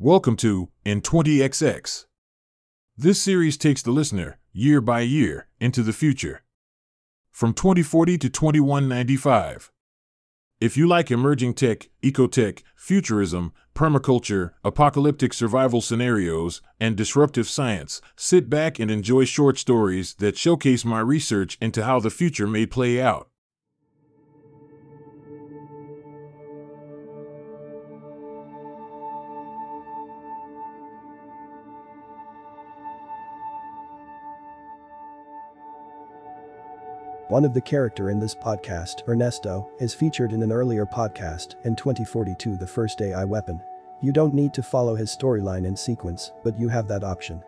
Welcome to In 20XX. This series takes the listener, year by year, into the future. From 2040 to 2195. If you like emerging tech, ecotech, futurism, permaculture, apocalyptic survival scenarios, and disruptive science, sit back and enjoy short stories that showcase my research into how the future may play out. One of the character in this podcast, Ernesto, is featured in an earlier podcast, in 2042 The First AI Weapon. You don't need to follow his storyline in sequence, but you have that option.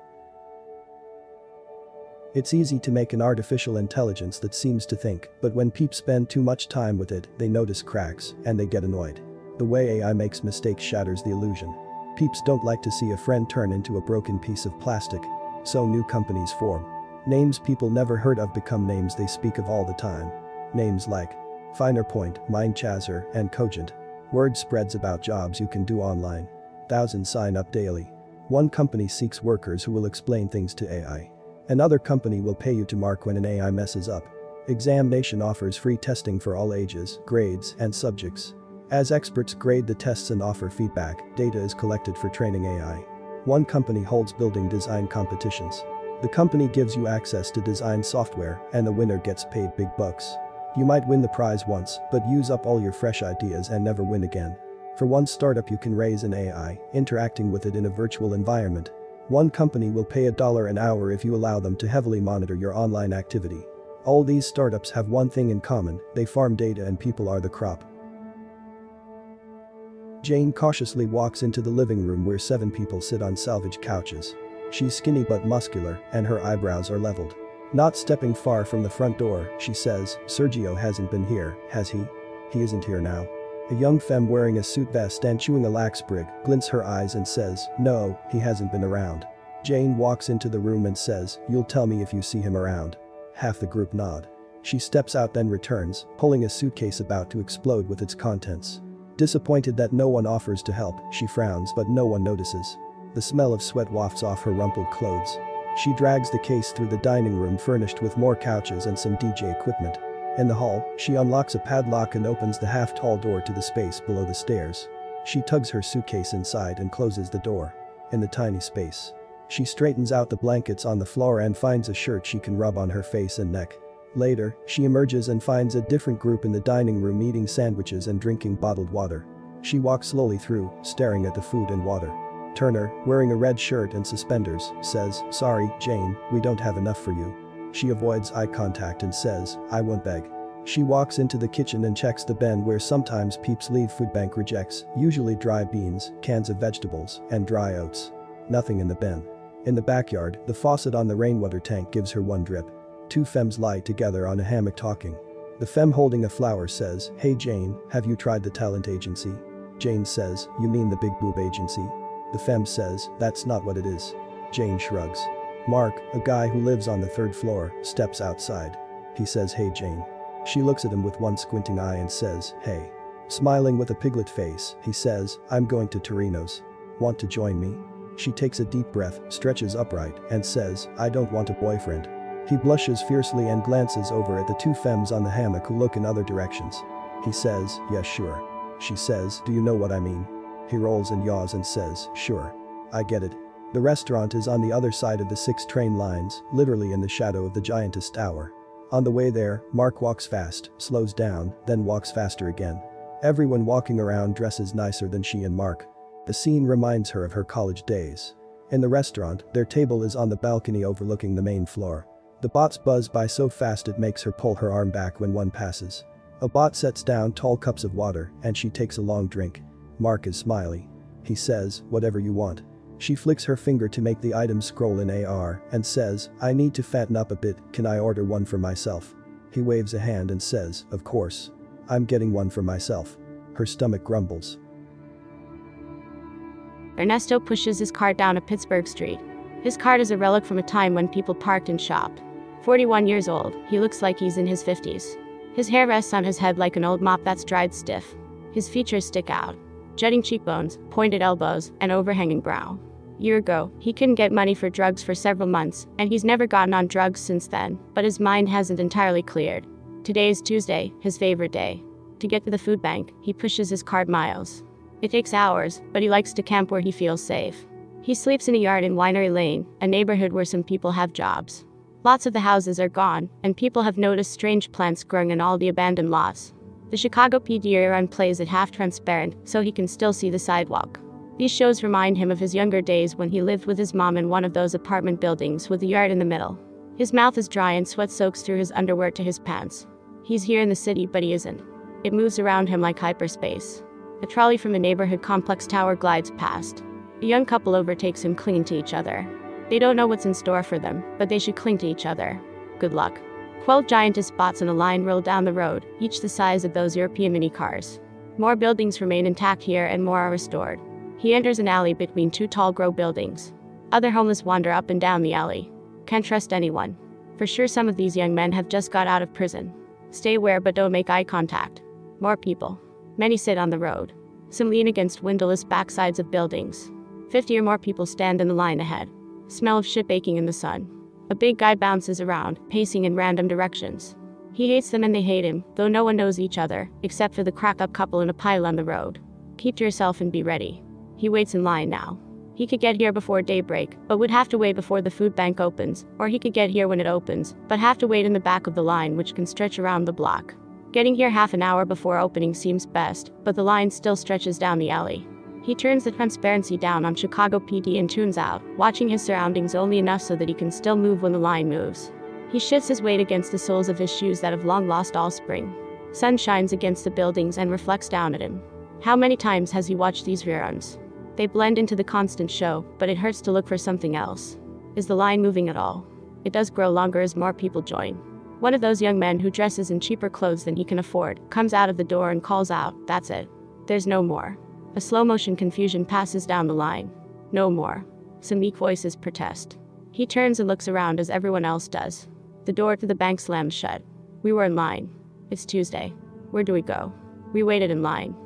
It's easy to make an artificial intelligence that seems to think, but when peeps spend too much time with it, they notice cracks, and they get annoyed. The way AI makes mistakes shatters the illusion. Peeps don't like to see a friend turn into a broken piece of plastic. So new companies form. Names people never heard of become names they speak of all the time. Names like Finer Point, Mind Chaser, and Cogent. Word spreads about jobs you can do online. Thousands sign up daily. One company seeks workers who will explain things to AI. Another company will pay you to mark when an AI messes up. Examination offers free testing for all ages, grades, and subjects. As experts grade the tests and offer feedback, data is collected for training AI. One company holds building design competitions. The company gives you access to design software, and the winner gets paid big bucks. You might win the prize once, but use up all your fresh ideas and never win again. For one startup you can raise an AI, interacting with it in a virtual environment. One company will pay $1 an hour if you allow them to heavily monitor your online activity. All these startups have one thing in common: they farm data and people are the crop. Jane cautiously walks into the living room where 7 people sit on salvage couches. She's skinny but muscular, and her eyebrows are leveled. Not stepping far from the front door, she says, "Sergio hasn't been here, has he? He isn't here now." A young femme wearing a suit vest and chewing a lax sprig glints her eyes and says, "No, he hasn't been around." Jane walks into the room and says, "You'll tell me if you see him around." Half the group nod. She steps out then returns, pulling a suitcase about to explode with its contents. Disappointed that no one offers to help, she frowns but no one notices. The smell of sweat wafts off her rumpled clothes. She drags the case through the dining room furnished with more couches and some DJ equipment. In the hall, she unlocks a padlock and opens the half-tall door to the space below the stairs. She tugs her suitcase inside and closes the door. In the tiny space, she straightens out the blankets on the floor and finds a shirt she can rub on her face and neck. Later, she emerges and finds a different group in the dining room eating sandwiches and drinking bottled water. She walks slowly through, staring at the food and water. Turner, wearing a red shirt and suspenders, says, "Sorry, Jane, we don't have enough for you." She avoids eye contact and says, "I won't beg." She walks into the kitchen and checks the bin where sometimes peeps leave food bank rejects, usually dry beans, cans of vegetables, and dry oats. Nothing in the bin. In the backyard, the faucet on the rainwater tank gives her one drip. 2 femmes lie together on a hammock talking. The femme holding a flower says, "Hey Jane, have you tried the talent agency?" Jane says, "You mean the big boob agency?" The femme says, "That's not what it is." Jane shrugs. Mark, a guy who lives on the 3rd floor, steps outside. He says, "Hey Jane." She looks at him with one squinting eye and says, "Hey." Smiling with a piglet face, he says, "I'm going to Torino's. Want to join me?" She takes a deep breath, stretches upright, and says, "I don't want a boyfriend." He blushes fiercely and glances over at the 2 femmes on the hammock who look in other directions. He says, "Yes, sure." She says, "Do you know what I mean?" He rolls and yaws and says, "Sure. I get it." The restaurant is on the other side of the 6 train lines, literally in the shadow of the giantess tower. On the way there, Mark walks fast, slows down, then walks faster again. Everyone walking around dresses nicer than she and Mark. The scene reminds her of her college days. In the restaurant, their table is on the balcony overlooking the main floor. The bots buzz by so fast it makes her pull her arm back when one passes. A bot sets down tall cups of water, and she takes a long drink. Mark is smiley. He says, "Whatever you want." She flicks her finger to make the item scroll in AR and says, "I need to fatten up a bit, can I order one for myself?" He waves a hand and says, "Of course. I'm getting one for myself." Her stomach grumbles. Ernesto pushes his cart down a Pittsburgh street. His cart is a relic from a time when people parked and shopped. 41 years old, he looks like he's in his 50s. His hair rests on his head like an old mop that's dried stiff. His features stick out. jutting cheekbones, pointed elbows, and overhanging brow. A year ago, he couldn't get money for drugs for several months, and he's never gotten on drugs since then, but his mind hasn't entirely cleared. Today is Tuesday, his favorite day. To get to the food bank, he pushes his cart miles. It takes hours, but he likes to camp where he feels safe. He sleeps in a yard in Winery Lane, a neighborhood where some people have jobs. Lots of the houses are gone, and people have noticed strange plants growing in all the abandoned lots. The Chicago PD run plays it half-transparent, so he can still see the sidewalk. These shows remind him of his younger days when he lived with his mom in one of those apartment buildings with a yard in the middle. His mouth is dry and sweat soaks through his underwear to his pants. He's here in the city, but he isn't. It moves around him like hyperspace. A trolley from a neighborhood complex tower glides past. A young couple overtakes him, clinging to each other. They don't know what's in store for them, but they should cling to each other. Good luck. 12 giantess bots in a line roll down the road, each the size of those European mini cars. More buildings remain intact here and more are restored. He enters an alley between two tall grow buildings. Other homeless wander up and down the alley. Can't trust anyone. For sure some of these young men have just got out of prison. Stay aware but don't make eye contact. More people. Many sit on the road. Some lean against windowless backsides of buildings. 50 or more people stand in the line ahead. Smell of shit baking in the sun. A big guy bounces around, pacing in random directions. He hates them and they hate him, though no one knows each other, except for the crack-up couple in a pile on the road. Keep to yourself and be ready. He waits in line now. He could get here before daybreak, but would have to wait before the food bank opens, or he could get here when it opens, but have to wait in the back of the line, which can stretch around the block. Getting here half an hour before opening seems best, but the line still stretches down the alley. He turns the transparency down on Chicago PD and tunes out, watching his surroundings only enough so that he can still move when the line moves. He shifts his weight against the soles of his shoes that have long lost all spring. Sun shines against the buildings and reflects down at him. How many times has he watched these reruns? They blend into the constant show, but it hurts to look for something else. Is the line moving at all? It does grow longer as more people join. One of those young men who dresses in cheaper clothes than he can afford comes out of the door and calls out, "That's it. There's no more." A slow-motion confusion passes down the line. No more. Some weak voices protest. He turns and looks around as everyone else does. The door to the bank slams shut. We were in line. It's Tuesday. Where do we go? We waited in line.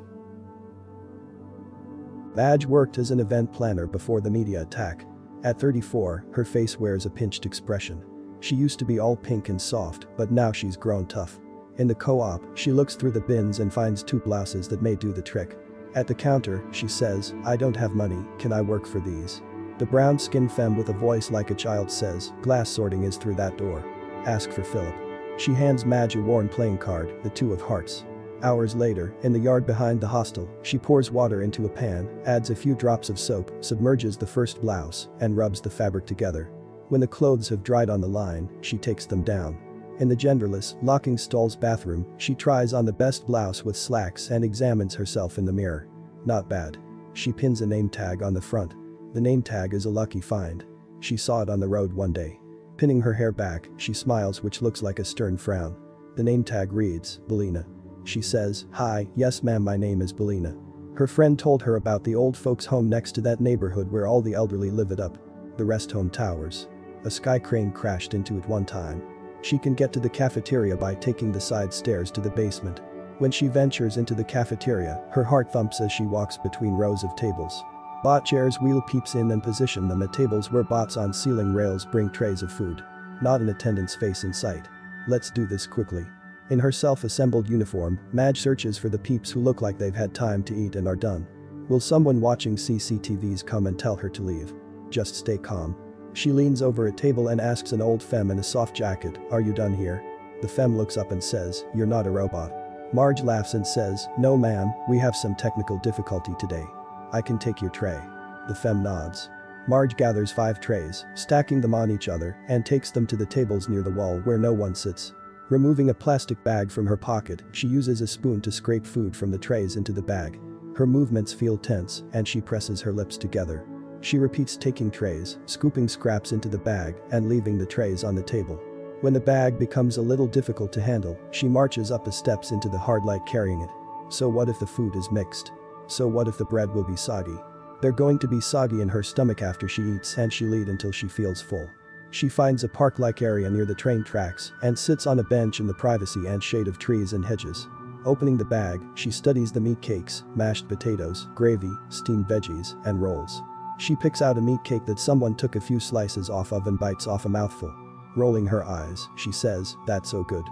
Madge worked as an event planner before the media attack. At 34, her face wears a pinched expression. She used to be all pink and soft, but now she's grown tough. In the co-op, she looks through the bins and finds 2 blouses that may do the trick. At the counter, she says, "I don't have money, can I work for these?" The brown-skinned femme with a voice like a child says, "Glass sorting is through that door. Ask for Philip." She hands Madge a worn playing card, the 2 of hearts. Hours later, in the yard behind the hostel, she pours water into a pan, adds a few drops of soap, submerges the first blouse, and rubs the fabric together. When the clothes have dried on the line, she takes them down. In the genderless, locking stalls bathroom, she tries on the best blouse with slacks and examines herself in the mirror. Not bad. She pins a name tag on the front. The name tag is a lucky find. She saw it on the road one day. Pinning her hair back, she smiles, which looks like a stern frown. The name tag reads, "Belina." She says, "Hi, yes ma'am, my name is Belina." Her friend told her about the old folks home next to that neighborhood where all the elderly live it up. The rest home towers. A sky crane crashed into it one time. She can get to the cafeteria by taking the side stairs to the basement. When she ventures into the cafeteria, her heart thumps as she walks between rows of tables. Bot chairs wheel peeps in and position them at tables where bots on ceiling rails bring trays of food. Not an attendant's face in sight. Let's do this quickly. In her self-assembled uniform, Madge searches for the peeps who look like they've had time to eat and are done. Will someone watching CCTVs come and tell her to leave? Just stay calm. She leans over a table and asks an old femme in a soft jacket, "Are you done here?" The femme looks up and says, "You're not a robot." Marge laughs and says, "No ma'am, we have some technical difficulty today. I can take your tray." The femme nods. Marge gathers 5 trays, stacking them on each other, and takes them to the tables near the wall where no one sits. Removing a plastic bag from her pocket, she uses a spoon to scrape food from the trays into the bag. Her movements feel tense, and she presses her lips together. She repeats taking trays, scooping scraps into the bag, and leaving the trays on the table. When the bag becomes a little difficult to handle, she marches up the steps into the hard light carrying it. So what if the food is mixed? So what if the bread will be soggy? They're going to be soggy in her stomach after she eats, and she'll eat until she feels full. She finds a park-like area near the train tracks and sits on a bench in the privacy and shade of trees and hedges. Opening the bag, she studies the meat cakes, mashed potatoes, gravy, steamed veggies, and rolls. She picks out a meat cake that someone took a few slices off of and bites off a mouthful. Rolling her eyes, she says, "That's so good."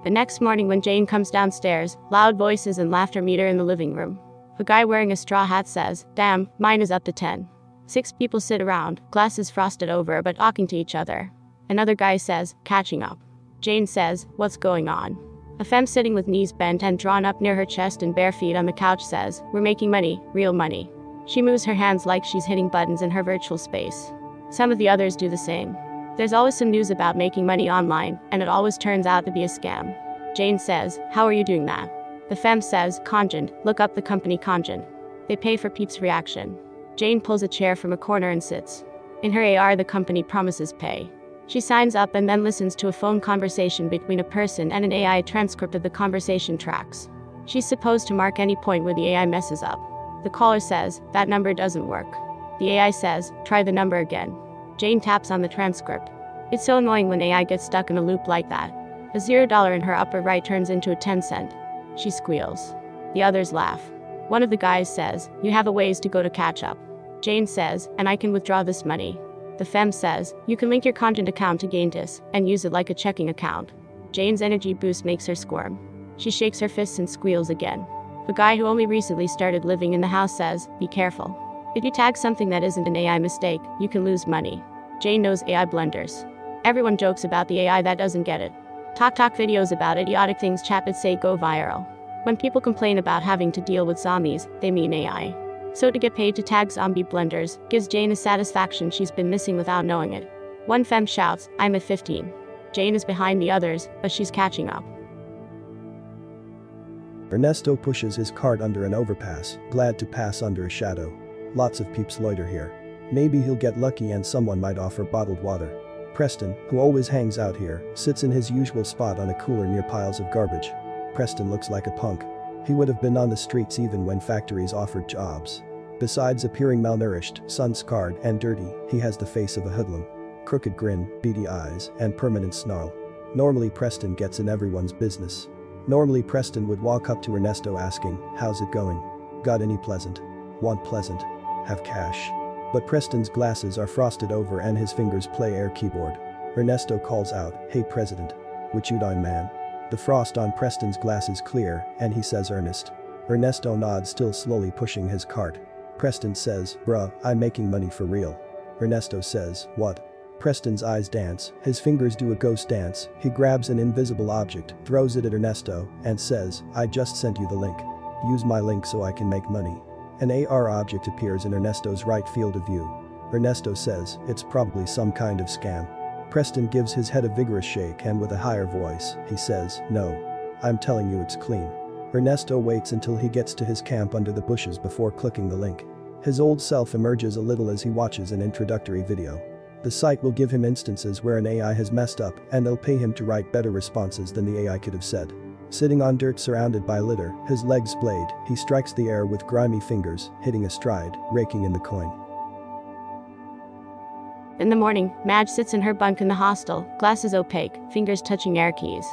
The next morning when Jane comes downstairs, loud voices and laughter meet her in the living room. A guy wearing a straw hat says, "Damn, mine is up to 10. 6 people sit around, glasses frosted over but talking to each other. Another guy says, "Catching up." Jane says, "What's going on?" A femme sitting with knees bent and drawn up near her chest and bare feet on the couch says, "We're making money, real money." She moves her hands like she's hitting buttons in her virtual space. Some of the others do the same. There's always some news about making money online, and it always turns out to be a scam. Jane says, "How are you doing that?" The femme says, "Conjant, look up the company Conjant. They pay for Peep's reaction." Jane pulls a chair from a corner and sits. In her AR, the company promises pay. She signs up and then listens to a phone conversation between a person and an AI transcript of the conversation tracks. She's supposed to mark any point where the AI messes up. The caller says, "That number doesn't work." The AI says, "Try the number again." Jane taps on the transcript. It's so annoying when AI gets stuck in a loop like that. A $0 in her upper right turns into a 10-cent. She squeals. The others laugh. One of the guys says, "You have a ways to go to catch up." Jane says, "And I can withdraw this money." The femme says, "You can link your Conjant account to Gaintis and use it like a checking account." Jane's energy boost makes her squirm. She shakes her fists and squeals again. The guy who only recently started living in the house says, "Be careful. If you tag something that isn't an AI mistake, you can lose money." Jane knows AI blunders. Everyone jokes about the AI that doesn't get it. TikTok videos about idiotic things chappies say go viral. When people complain about having to deal with zombies, they mean AI. So to get paid to tag zombie blunders gives Jane a satisfaction she's been missing without knowing it. One femme shouts, "I'm at 15. Jane is behind the others, but she's catching up. Ernesto pushes his cart under an overpass, glad to pass under a shadow. Lots of peeps loiter here. Maybe he'll get lucky and someone might offer bottled water. Preston, who always hangs out here, sits in his usual spot on a cooler near piles of garbage. Preston looks like a punk. He would have been on the streets even when factories offered jobs. Besides appearing malnourished, sun-scarred, and dirty, he has the face of a hoodlum. Crooked grin, beady eyes, and permanent snarl. Normally Preston gets in everyone's business. Normally Preston would walk up to Ernesto asking, "How's it going? Got any pleasant? Want pleasant? Have cash?" But Preston's glasses are frosted over and his fingers play air keyboard. Ernesto calls out, "Hey President. What you doing, man?" The frost on Preston's glasses clear, and he says earnest. Ernesto nods, still slowly pushing his cart. Preston says, "Bruh, I'm making money for real." Ernesto says, "What?" Preston's eyes dance, his fingers do a ghost dance, he grabs an invisible object, throws it at Ernesto, and says, "I just sent you the link. Use my link so I can make money." An AR object appears in Ernesto's right field of view. Ernesto says, "It's probably some kind of scam." Preston gives his head a vigorous shake and with a higher voice, he says, "No. I'm telling you it's clean." Ernesto waits until he gets to his camp under the bushes before clicking the link. His old self emerges a little as he watches an introductory video. The site will give him instances where an AI has messed up and they'll pay him to write better responses than the AI could have said. Sitting on dirt surrounded by litter, his legs splayed, he strikes the air with grimy fingers, hitting a stride, raking in the coin. In the morning, Madge sits in her bunk in the hostel, glasses opaque, fingers touching air keys.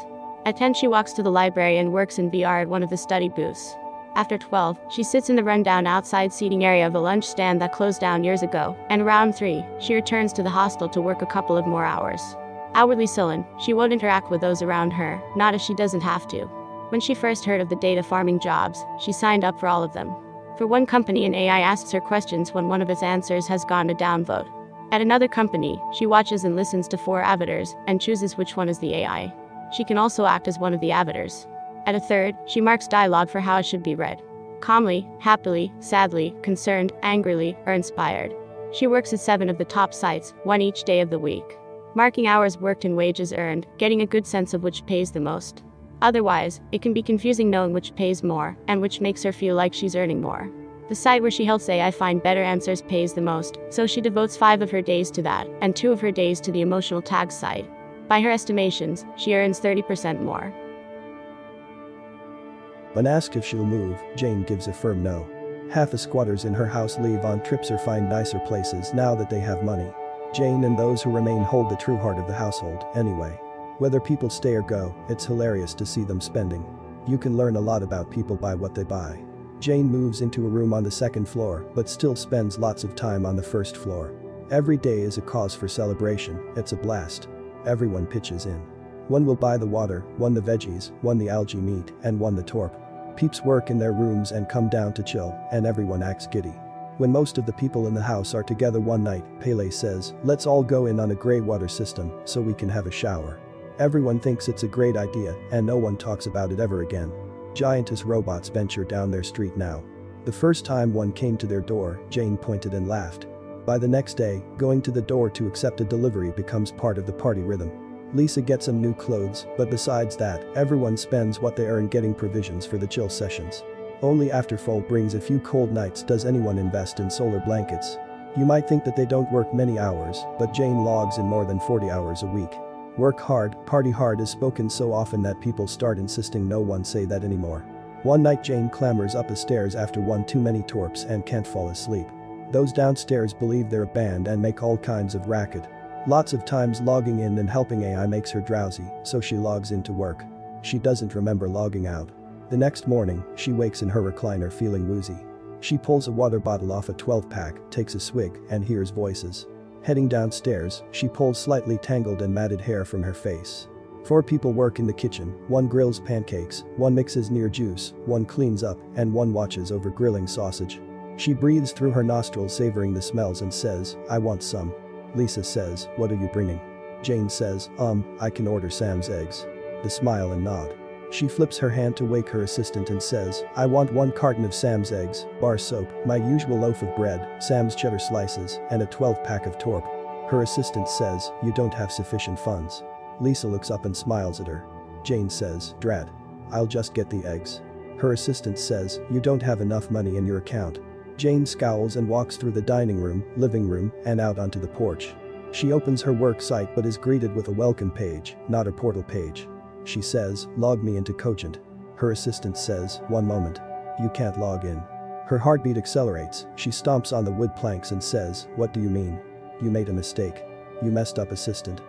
At 10 she walks to the library and works in VR at one of the study booths. After 12, she sits in the rundown outside seating area of a lunch stand that closed down years ago, and around 3, she returns to the hostel to work a couple of more hours. Outwardly sullen, she won't interact with those around her, not as she doesn't have to. When she first heard of the data farming jobs, she signed up for all of them. For one company, an AI asks her questions when one of its answers has gone to downvote. At another company, she watches and listens to 4 avatars and chooses which one is the AI. She can also act as one of the avatars. At a third, she marks dialogue for how it should be read. Calmly, happily, sadly, concerned, angrily, or inspired. She works at 7 of the top sites, 1 each day of the week. Marking hours worked and wages earned, getting a good sense of which pays the most. Otherwise, it can be confusing knowing which pays more, and which makes her feel like she's earning more. The site where she helps AI find better answers pays the most, so she devotes 5 of her days to that, and 2 of her days to the emotional tag site. By her estimations, she earns 30% more. When asked if she'll move, Jane gives a firm no. Half the squatters in her house leave on trips or find nicer places now that they have money. Jane and those who remain hold the true heart of the household, anyway. Whether people stay or go, it's hilarious to see them spending. You can learn a lot about people by what they buy. Jane moves into a room on the second floor but still spends lots of time on the first floor. Every day is a cause for celebration, it's a blast. Everyone pitches in. One will buy the water, one the veggies, one the algae meat, and one the torp. Peeps work in their rooms and come down to chill, and everyone acts giddy. When most of the people in the house are together one night, Pele says, let's all go in on a grey water system so we can have a shower. Everyone thinks it's a great idea and no one talks about it ever again. Giantess robots venture down their street now. The first time one came to their door, Jane pointed and laughed. By the next day, going to the door to accept a delivery becomes part of the party rhythm. Lisa gets some new clothes, but besides that, everyone spends what they earn getting provisions for the chill sessions. Only after fall brings a few cold nights does anyone invest in solar blankets. You might think that they don't work many hours, but Jane logs in more than 40 hours a week. Work hard, party hard is spoken so often that people start insisting no one say that anymore. One night Jane clambers up the stairs after one too many torps and can't fall asleep. Those downstairs believe they're a band and make all kinds of racket. Lots of times logging in and helping AI makes her drowsy, so she logs into work. She doesn't remember logging out. The next morning, she wakes in her recliner feeling woozy. She pulls a water bottle off a 12-pack, takes a swig, and hears voices. Heading downstairs, she pulls slightly tangled and matted hair from her face. 4 people work in the kitchen, one grills pancakes, one mixes near juice, one cleans up, and one watches over grilling sausage. She breathes through her nostrils savoring the smells and says, I want some. Lisa says, what are you bringing? Jane says, I can order Sam's eggs. They smile and nod. She flips her hand to wake her assistant and says, I want 1 carton of Sam's eggs, bar soap, my usual loaf of bread, Sam's cheddar slices, and a 12-pack of torp. Her assistant says, you don't have sufficient funds. Lisa looks up and smiles at her. Jane says, drat. I'll just get the eggs. Her assistant says, you don't have enough money in your account. Jane scowls and walks through the dining room, living room, and out onto the porch. She opens her work site but is greeted with a welcome page, not a portal page. She says, log me into Cogent. Her assistant says, one moment. You can't log in. Her heartbeat accelerates, she stomps on the wood planks and says, what do you mean? You made a mistake. You messed up, assistant.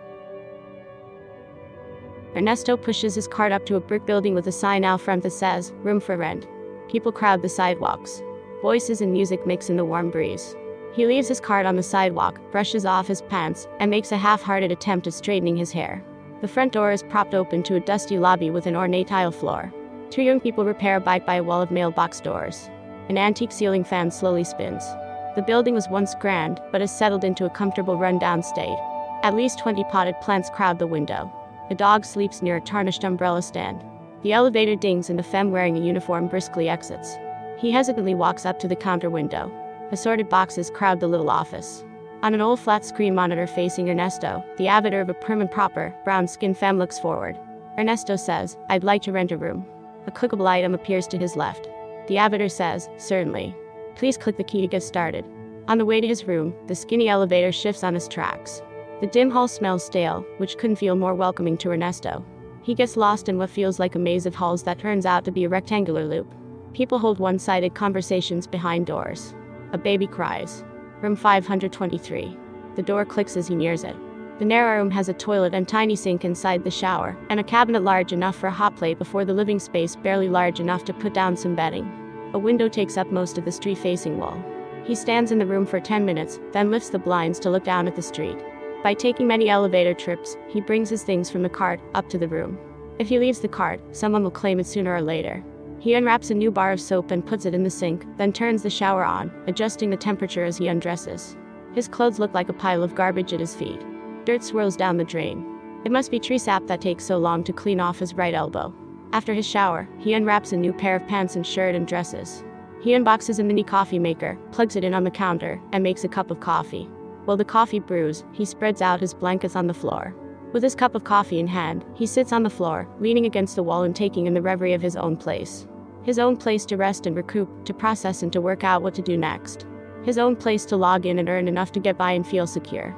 Ernesto pushes his cart up to a brick building with a sign out front that says, room for rent. People crowd the sidewalks. Voices and music mix in the warm breeze. He leaves his cart on the sidewalk, brushes off his pants, and makes a half-hearted attempt at straightening his hair. The front door is propped open to a dusty lobby with an ornate tile floor. 2 young people repair a bike by a wall of mailbox doors. An antique ceiling fan slowly spins. The building was once grand, but has settled into a comfortable run-down state. At least 20 potted plants crowd the window. A dog sleeps near a tarnished umbrella stand. The elevator dings and a femme wearing a uniform briskly exits. He hesitantly walks up to the counter window. Assorted boxes crowd the little office. On an old flat-screen monitor facing Ernesto, the avatar of a prim and proper, brown-skinned femme looks forward. Ernesto says, I'd like to rent a room. A clickable item appears to his left. The avatar says, certainly. Please click the key to get started. On the way to his room, the skinny elevator shifts on its tracks. The dim hall smells stale, which couldn't feel more welcoming to Ernesto. He gets lost in what feels like a maze of halls that turns out to be a rectangular loop. People hold one-sided conversations behind doors. A baby cries. Room 523. The door clicks as he nears it. The narrow room has a toilet and tiny sink inside the shower, and a cabinet large enough for a hot plate before the living space barely large enough to put down some bedding. A window takes up most of the street-facing wall. He stands in the room for 10 minutes, then lifts the blinds to look down at the street. By taking many elevator trips, he brings his things from the cart up to the room. If he leaves the cart, someone will claim it sooner or later. He unwraps a new bar of soap and puts it in the sink, then turns the shower on, adjusting the temperature as he undresses. His clothes look like a pile of garbage at his feet. Dirt swirls down the drain. It must be tree sap that takes so long to clean off his right elbow. After his shower, he unwraps a new pair of pants and shirt and dresses. He unboxes a mini coffee maker, plugs it in on the counter, and makes a cup of coffee. While the coffee brews, he spreads out his blankets on the floor. With his cup of coffee in hand, he sits on the floor, leaning against the wall and taking in the reverie of his own place. His own place to rest and recoup, to process and to work out what to do next. His own place to log in and earn enough to get by and feel secure.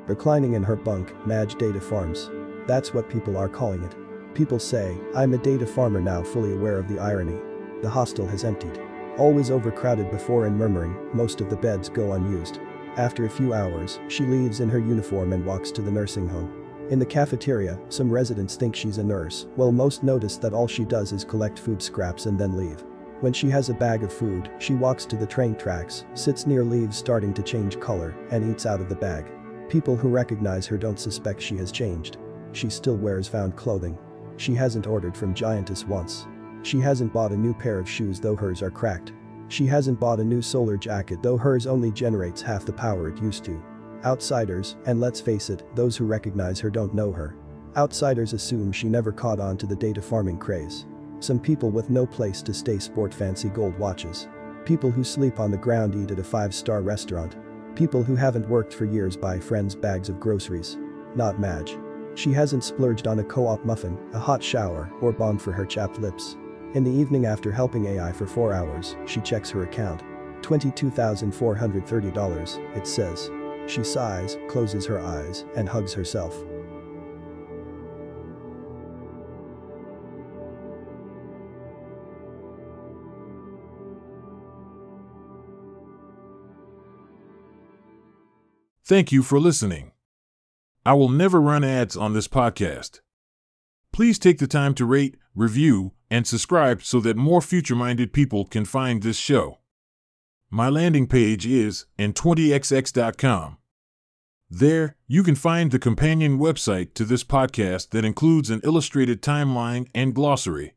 Reclining in her bunk, Madge data farms. That's what people are calling it. People say, I'm a data farmer now, fully aware of the irony. The hostel has emptied. Always overcrowded before and murmuring, most of the beds go unused. After a few hours, she leaves in her uniform and walks to the nursing home. In the cafeteria, some residents think she's a nurse, while most notice that all she does is collect food scraps and then leave. When she has a bag of food, she walks to the train tracks, sits near leaves starting to change color, and eats out of the bag. People who recognize her don't suspect she has changed. She still wears found clothing. She hasn't ordered from Giantess once. She hasn't bought a new pair of shoes though hers are cracked. She hasn't bought a new solar jacket though hers only generates half the power it used to. Outsiders, and let's face it, those who recognize her don't know her. Outsiders assume she never caught on to the data farming craze. Some people with no place to stay sport fancy gold watches. People who sleep on the ground eat at a 5-star restaurant. People who haven't worked for years buy friends bags of groceries. Not Madge. She hasn't splurged on a co-op muffin, a hot shower, or balm for her chapped lips. In the evening after helping AI for 4 hours, she checks her account. $22,430, it says. She sighs, closes her eyes, and hugs herself. Thank you for listening. I will never run ads on this podcast. Please take the time to rate, review, and subscribe so that more future-minded people can find this show. My landing page is n20xx.com. There, you can find the companion website to this podcast that includes an illustrated timeline and glossary.